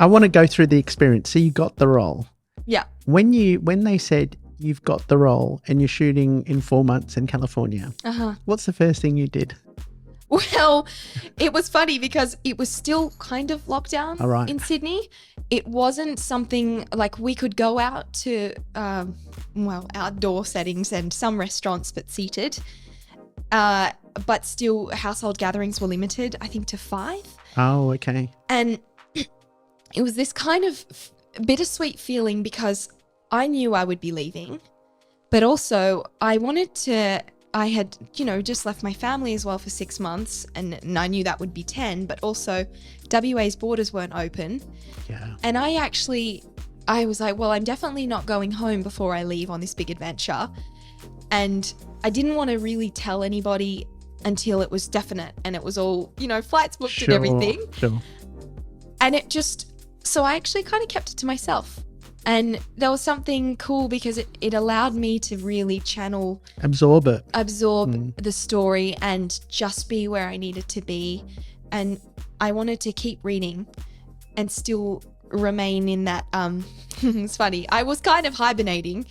I want to go through the experience. So you got the role. Yeah. When they said you've got the role and you're shooting in 4 months in California, what's the first thing you did? Well, it was funny because it was still kind of lockdown in Sydney. It wasn't something like we could go out to, outdoor settings and some restaurants, but seated. But still household gatherings were limited, I think, to 5. Oh, okay. And it was this kind of bittersweet feeling because I knew I would be leaving, but also I had, just left my family as well for 6 months and I knew that would be 10, but also WA's borders weren't open. Yeah. And I was like, well, I'm definitely not going home before I leave on this big adventure. And I didn't want to really tell anybody until it was definite and it was all, flights booked and everything. Sure. And so I actually kind of kept it to myself. And there was something cool because it allowed me to really absorb the story and just be where I needed to be. And I wanted to keep reading and still remain in that, it's funny. I was kind of hibernating,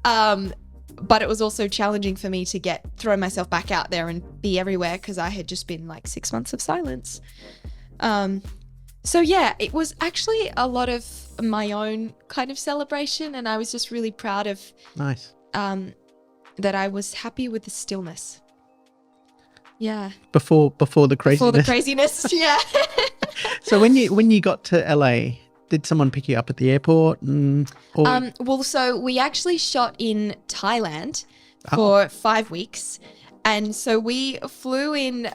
but it was also challenging for me to throw myself back out there and be everywhere because I had just been like 6 months of silence. So yeah, it was actually a lot of my own kind of celebration, and I was just really proud of that I was happy with the stillness. Yeah. Before the craziness. Before the craziness, yeah. So when you got to LA, did someone pick you up at the airport? So we actually shot in Thailand for 5 weeks. And so we flew in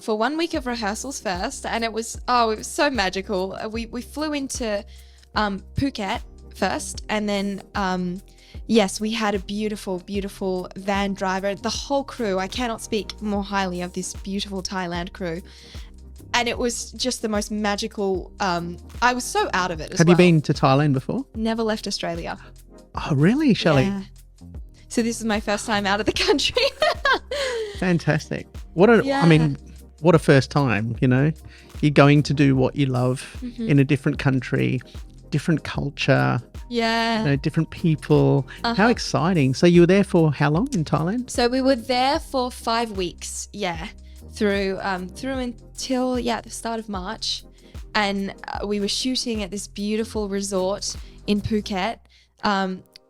for 1 week of rehearsals first, and it was so magical. We flew into Phuket first, and then we had a beautiful, beautiful van driver. The whole crew, I cannot speak more highly of this beautiful Thailand crew. And it was just the most magical. I was so out of it as well. Have you been to Thailand before? Never left Australia. Oh, really, Shelley? Yeah. So this is my first time out of the country. Fantastic. What a first time, You're going to do what you love in a different country, different culture. Yeah. Different people. How exciting. So you were there for how long in Thailand? So we were there for 5 weeks, through until the start of March. And we were shooting at this beautiful resort in Phuket,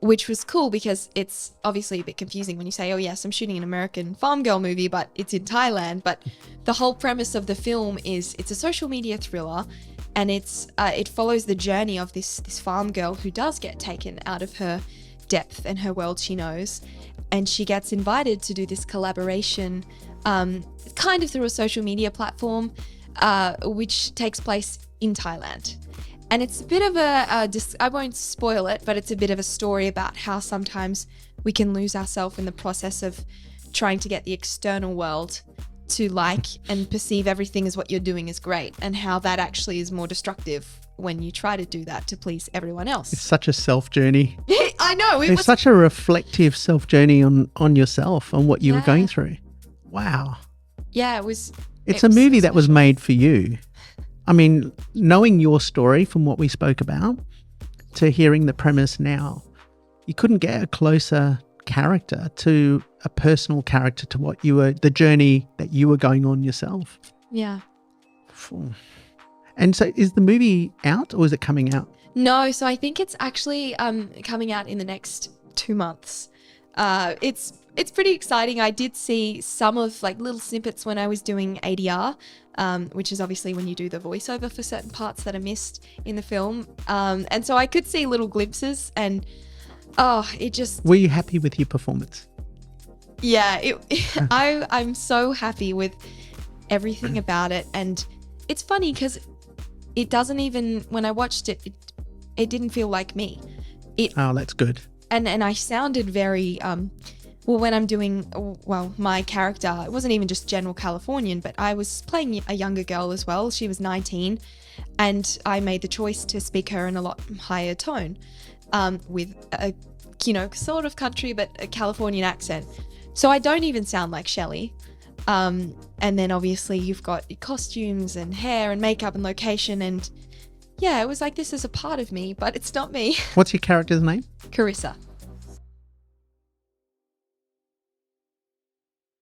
which was cool because it's obviously a bit confusing when you say, oh yes, I'm shooting an American farm girl movie, but it's in Thailand. But the whole premise of the film is it's a social media thriller, and it follows the journey of this farm girl who does get taken out of her depth and her world she knows, and she gets invited to do this collaboration kind of through a social media platform which takes place in Thailand. And it's a bit of I won't spoil it, but it's a bit of a story about how sometimes we can lose ourselves in the process of trying to get the external world to like and perceive everything as what you're doing is great, and how that actually is more destructive when you try to do that to please everyone else. It's such a self journey. I know. It's such a reflective self journey on yourself, on what you were going through. Wow. Yeah, it was. It's a movie that was made for you. I mean, knowing your story from what we spoke about to hearing the premise now, you couldn't get a closer character to a personal character to what the journey that you were going on yourself. Yeah. And so is the movie out or is it coming out? No, so I think it's actually coming out in the next 2 months. It's pretty exciting. I did see some of like little snippets when I was doing ADR, which is obviously when you do the voiceover for certain parts that are missed in the film. And so I could see little glimpses, and it just... Were you happy with your performance? Yeah, I'm so happy with everything about it. And it's funny because it doesn't even, when I watched it, it didn't feel like me. Oh, that's good. And I sounded very... when I'm doing, my character, it wasn't even just general Californian, but I was playing a younger girl as well. She was 19, and I made the choice to speak her in a lot higher tone, with a, sort of country, but a Californian accent. So I don't even sound like Shelley. And then obviously you've got costumes and hair and makeup and location, and yeah, it was like this is a part of me, but it's not me. What's your character's name? Carissa.